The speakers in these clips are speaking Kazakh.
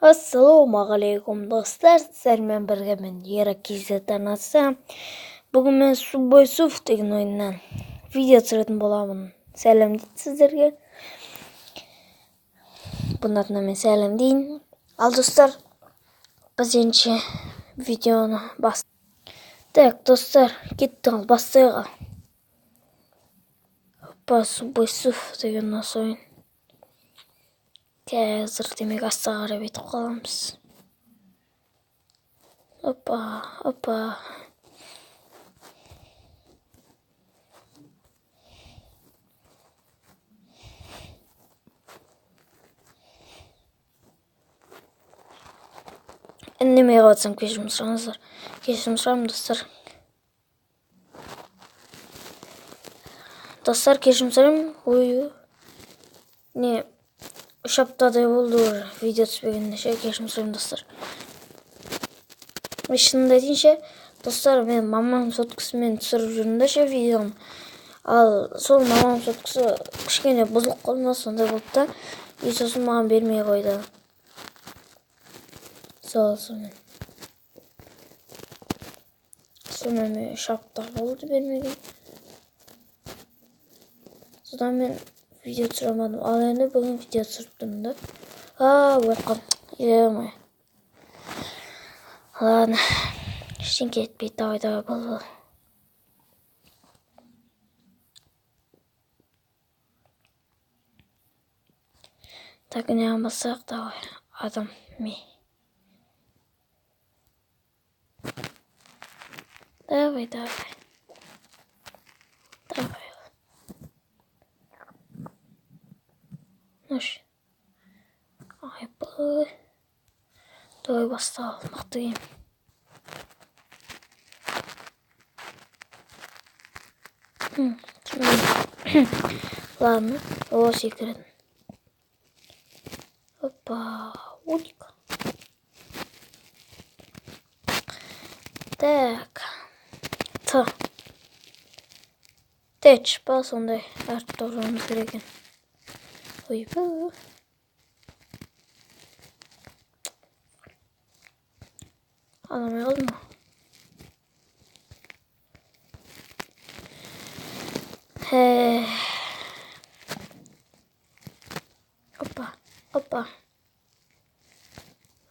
Assalomualaikum do'stlar, sizlarмен birga men Yera-KZ'dan atsam. Bugun men Subway Surf degan o'yindan video tushirgan bo'laman. Salom deydi sizlarga. Bundan men salom deyin. Al do'stlar, birinchi videoni bas. Tak do'stlar, ketdik bastayga. Hoppa, Subway Surf degan o'yin. Hozir demek astaga qarab etib qolamiz. Hoppa. Nima yo'qotsam kechirim so'rangizlar. Kechirim so'rayman do'stlar. Do'stlar kechirim so'rayman. Ne üç haftada oldu video tutup şey kechirim so'rayman do'stlar. Ve shunday deyincha do'stlar, men mamam sotkisi men tushirib yurganda şey videom. Al sol mamam sotkisi kichkina buzilib qolmas sonday bo'ldi-da, videosini menga bermay qo'ydi. Sağ olsun. Sonra men şapta oldu vermegen. Sodan men video tushirmadim. Al endi bugun video tushirdim da. Welcome. Yemay. Ладно. Ештеңе етпейді. Давай бол. Так, не алмасақ, давай. Адам ми. Давай. Наш. Ай, бұл. Давай бастал. Мақтайым. Ладно. О, секрет. Опа. Уник. Так. Теч па сондай артып тұрғанымыз керек екен. Ойбай. Аламай қалдым ма?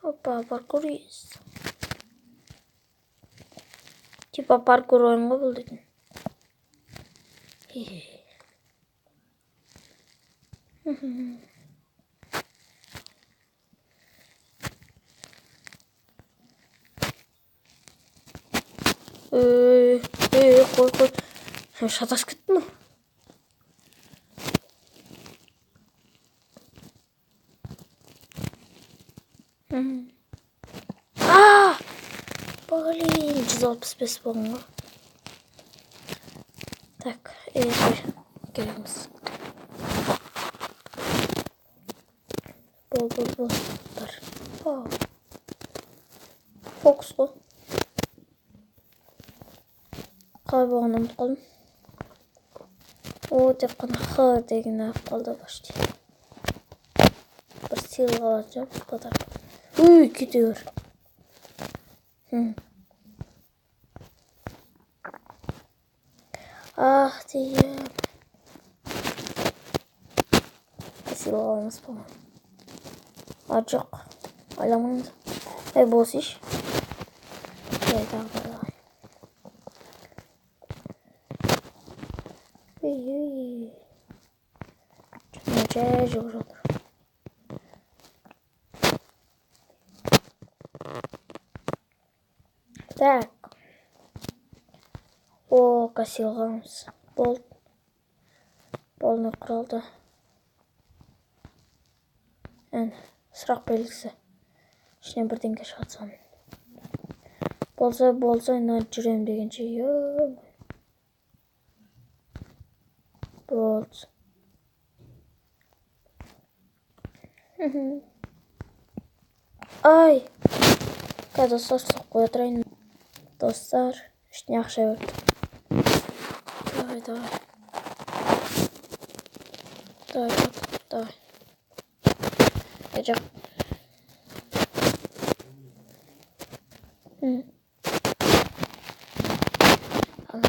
Опа, паркур есть. Типа паркур ойынға бұл дейтін. Қой. Sen шатасып кеттің ме? Блин, 165 болған ғой. Так, келеміз. Бол. Фокус қой. Қалай болғанын ұмытып қалдым. Деп қана Х деген алып қалды башты. Бір сыйлық алacağım. Подарок. Кете бер. Дейім. Сыйлық аламыз ба? Жоқ. Айламаңыз. Болсы еш. Давай. Жай жоқ жатыр. Так. Кассилғамыз. Болны құралды. Сұрақ белгісі. Ішінен бірдеңке шығатсам. Болса, инан жүрем дегенше. Болды. Ай! Қазір достар сұқ қоя тұрайын. Достар, үштіне ақша өрді. Давай. Жоқ. Alın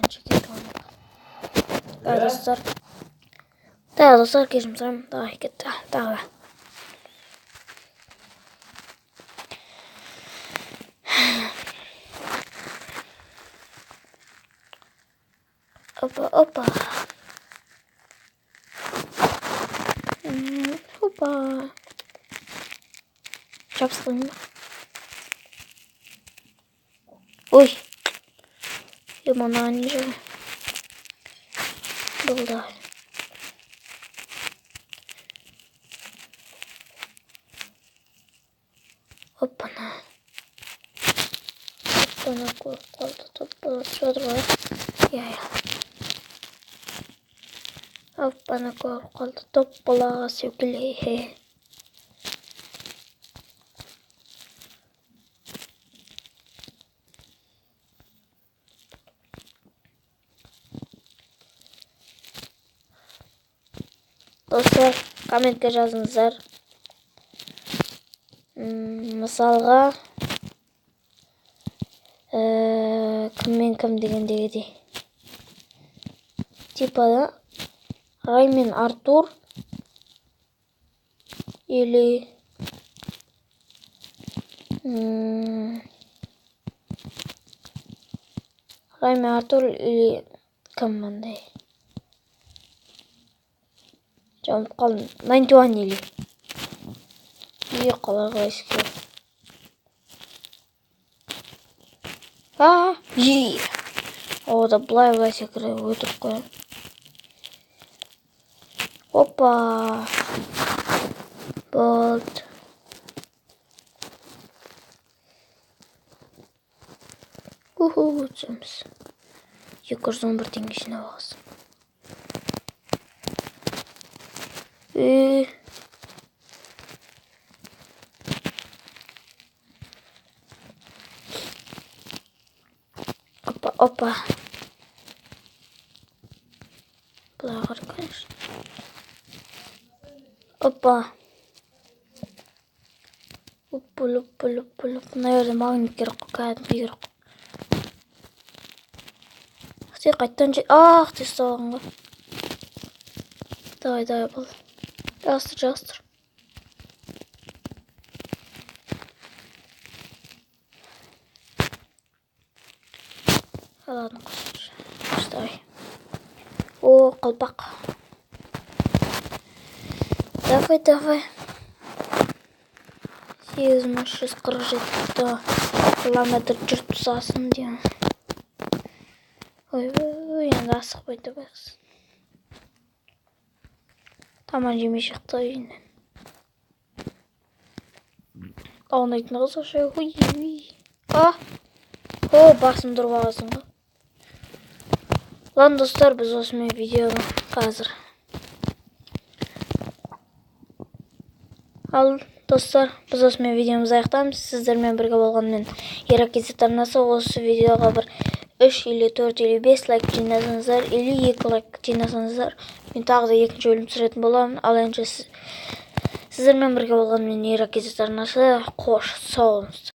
çekelim onu. Evet dostlar. Daha dostlar geçim sıram daha gitti. Daha. Hoppa hoppa. Hoppa. Çapsın mı? Oy. Limon anca. Buldu. Hoppana. Hoppana kaldı. Toppala. Şurada. Ya. Hoppana kaldı. Toppala. Sevgili. Dostlar, kommentке жазыңыздар. Мысалға, кіммен кім дегендегідей. Типа, Рай мен Артур или Рай мен Артур или кім мындай. Жауап қалын 91 или. Қалаға ішке. Ода былай секіріп өтіріп қоян. Опа. Болды. Өтсеміз. 211 теңге жинап аласың. Опа. Бұлағыр, конечно. Опа. Луп. Наверное, магнит керек қой, кәдімгі керек қой. Сен қайттан жей. Ты соғанға. Давай, бол. Жастыр. Ладно, давай. О, қалпақ. Давай. 8347 километр жүріп тұсасын дейін. Ой, енді асықпайды байқыз. Таман жемей шықты үйінен. Аунайтын қызық шай. Басым тұрып аласың ғой. Ладно, достар, біз осымен видеоны қазір. Ал, достар, біз осымен видеомызды аяқтаймыз. Сіздермен бірге болғанмен ерекезет арнасы осы видеоға бір 3 или 4 или 5 лайк жинасаңыздар, или 2 лайк жинасаңыздар, мен тағы да екінші бөлім түсіретін боламын. Ал енді сіздермен бірге болғанмен ерекезет арнасы қош, сау болыңыздар.